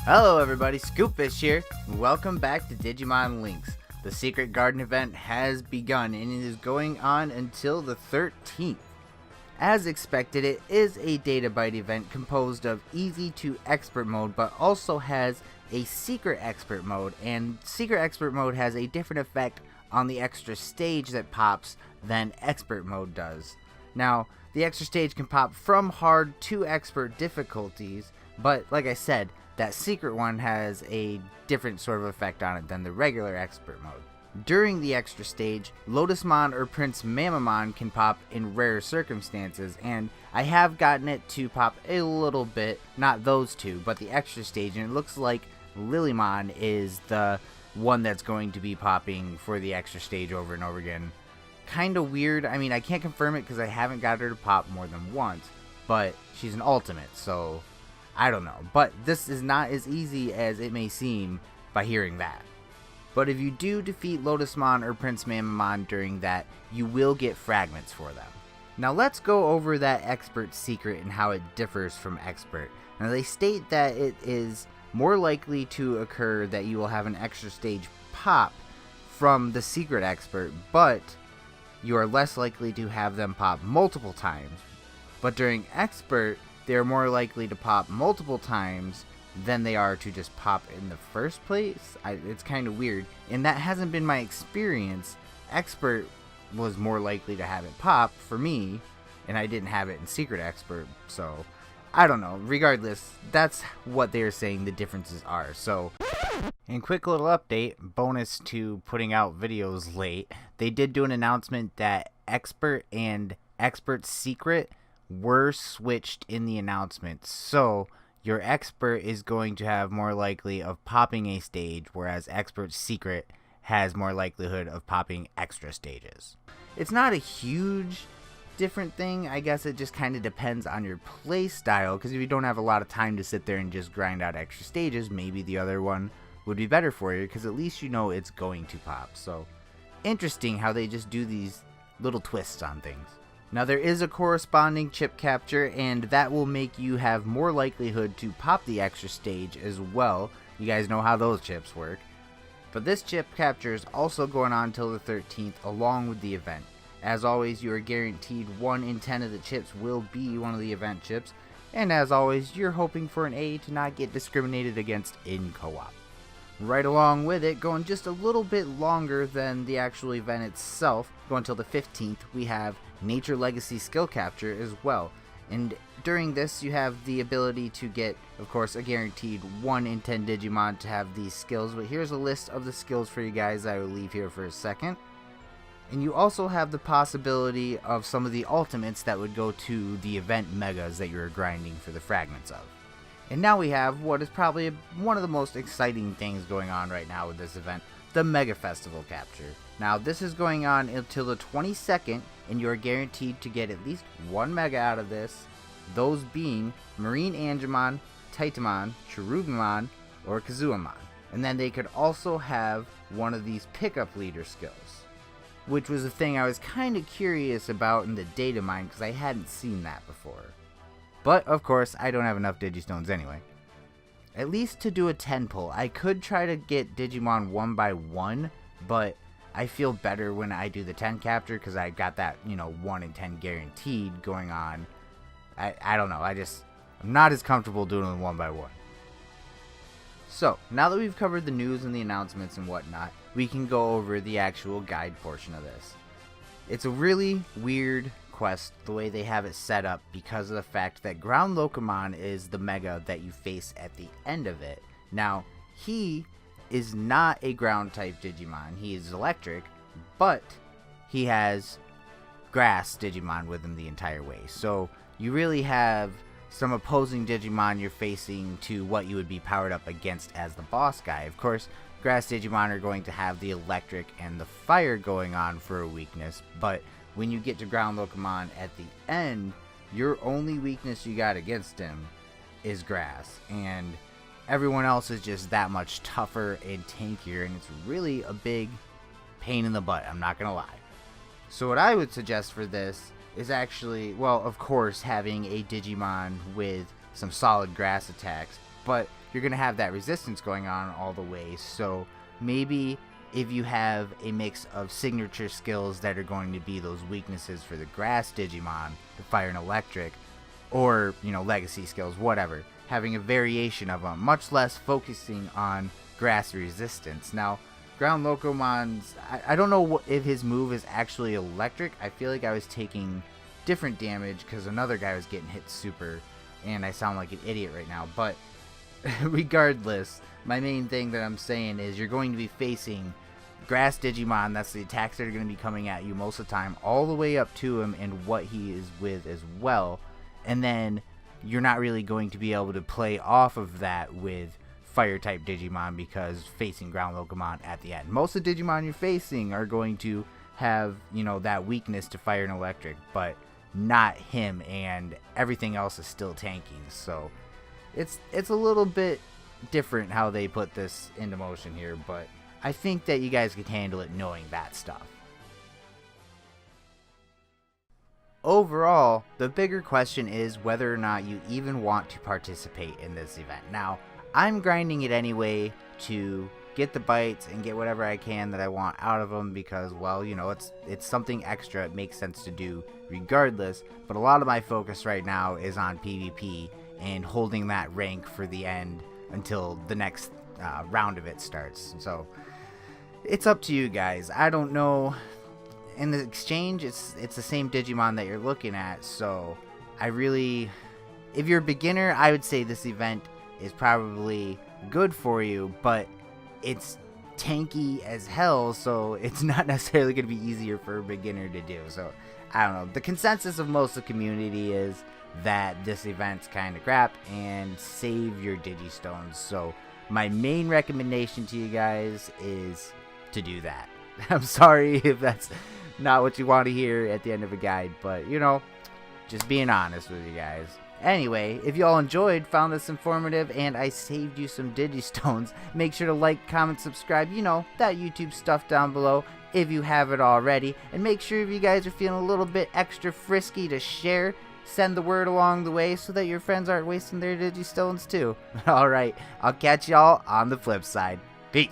Hello everybody, ScootFish here. Welcome back to Digimon Links. The Secret Garden event has begun and it is going on until the 13th. As expected, it is a data bite event composed of easy to expert mode, but also has a secret expert mode, and secret expert mode has a different effect on the extra stage that pops than expert mode does. Now, the extra stage can pop from hard to expert difficulties, but like I said, that secret one has a different sort of effect on it than the regular expert mode. During the extra stage, Lotusmon or Prince Mamamon can pop in rare circumstances, and I have gotten it to pop a little bit, not those two, but the extra stage, and it looks like Lilymon is the one that's going to be popping for the extra stage over and over again. Kinda weird. I mean, I can't confirm it because I haven't got her to pop more than once, but she's an ultimate, so I don't know. But this is not as easy as it may seem by hearing that. But if you do defeat Lotusmon or Prince Mamamon during that, you will get fragments for them. Now let's go over that expert secret and how it differs from expert. Now they state that it is more likely to occur that you will have an extra stage pop from the secret expert, but you are less likely to have them pop multiple times. But during expert, they are more likely to pop multiple times than they are to just pop in the first place. It's kind of weird, and that hasn't been my experience. Expert was more likely to have it pop for me, and I didn't have it in secret expert, so I don't know. Regardless, that's what they're saying the differences are. So, and quick little update, bonus to putting out videos late, they did do an announcement that expert and expert secret were switched in the announcement. So your expert is going to have more likely of popping a stage, whereas expert secret has more likelihood of popping extra stages. It's not a huge different thing. I guess it just kind of depends on your play style, because if you don't have a lot of time to sit there and just grind out extra stages, maybe the other one would be better for you, because at least you know it's going to pop. So interesting how they just do these little twists on things. Now there is a corresponding chip capture, and that will make you have more likelihood to pop the extra stage as well. You guys know how those chips work. But this chip capture is also going on until the 13th along with the event. As always, you are guaranteed 1 in 10 of the chips will be one of the event chips. And as always, you're hoping for an A to not get discriminated against in co-op. Right along with it, going just a little bit longer than the actual event itself, going until the 15th, we have Nature Legacy Skill Capture as well. And during this, you have the ability to get, of course, a guaranteed 1 in 10 Digimon to have these skills. But here's a list of the skills for you guys I will leave here for a second. And you also have the possibility of some of the ultimates that would go to the event megas that you're grinding for the fragments of. And now we have what is probably one of the most exciting things going on right now with this event, the Mega Festival capture. Now this is going on until the 22nd, and you are guaranteed to get at least 1 mega out of this, those being Marine Angemon, Titamon, Cherubimon, or Kazuamon. And then they could also have one of these pickup leader skills, which was a thing I was kind of curious about in the data mine because I hadn't seen that before. But, of course, I don't have enough Digistones anyway. At least to do a 10 pull, I could try to get Digimon 1 by 1, but I feel better when I do the 10 capture because I got that, 1 in 10 guaranteed going on. I don't know, I'm not as comfortable doing them 1 by 1. So, now that we've covered the news and the announcements and whatnot, we can go over the actual guide portion of this. It's a really weird quest the way they have it set up because of the fact that Ground Locomon is the mega that you face at the end of it. Now, he is not a ground type Digimon, he is electric, but he has grass Digimon with him the entire way. So you really have some opposing Digimon you're facing to what you would be powered up against as the boss guy. Of course, grass Digimon are going to have the electric and the fire going on for a weakness, but when you get to Ground Locomon at the end, your only weakness you got against him is grass, and everyone else is just that much tougher and tankier, and it's really a big pain in the butt, I'm not gonna lie. So what I would suggest for this is actually, well, of course, having a Digimon with some solid grass attacks, but you're going to have that resistance going on all the way. So maybe if you have a mix of signature skills that are going to be those weaknesses for the grass Digimon, the fire and electric, or, legacy skills, whatever, having a variation of them, much less focusing on grass resistance. Now, Ground Locomon's, I don't know if his move is actually electric. I feel like I was taking different damage because another guy was getting hit super, and I sound like an idiot right now, but regardless, my main thing that I'm saying is you're going to be facing grass Digimon. That's the attacks that are going to be coming at you most of the time, all the way up to him and what he is with as well. And then you're not really going to be able to play off of that with fire type Digimon because facing ground Lokomon at the end. Most of the Digimon you're facing are going to have, that weakness to fire and electric, but not him, and everything else is still tanking. So it's a little bit different how they put this into motion here, but I think that you guys can handle it knowing that stuff. Overall, the bigger question is whether or not you even want to participate in this event. Now, I'm grinding it anyway to get the bites and get whatever I can that I want out of them because, well, it's something extra. It makes sense to do regardless, but a lot of my focus right now is on PvP and holding that rank for the end until the next round of it starts. So it's up to you guys. I don't know. In the exchange, it's the same Digimon that you're looking at, so if you're a beginner, I would say this event is probably good for you, but it's tanky as hell, so it's not necessarily going to be easier for a beginner to do. So I don't know. The consensus of most of the community is that this event's kind of crap and save your Digistones. So my main recommendation to you guys is to do that. I'm sorry if that's not what you want to hear at the end of a guide, but just being honest with you guys. Anyway, if y'all enjoyed, found this informative, and I saved you some Digistones, make sure to like, comment, subscribe, that YouTube stuff down below if you haven't already. And make sure if you guys are feeling a little bit extra frisky to share, send the word along the way so that your friends aren't wasting their Digistones too. Alright, I'll catch y'all on the flip side. Peace.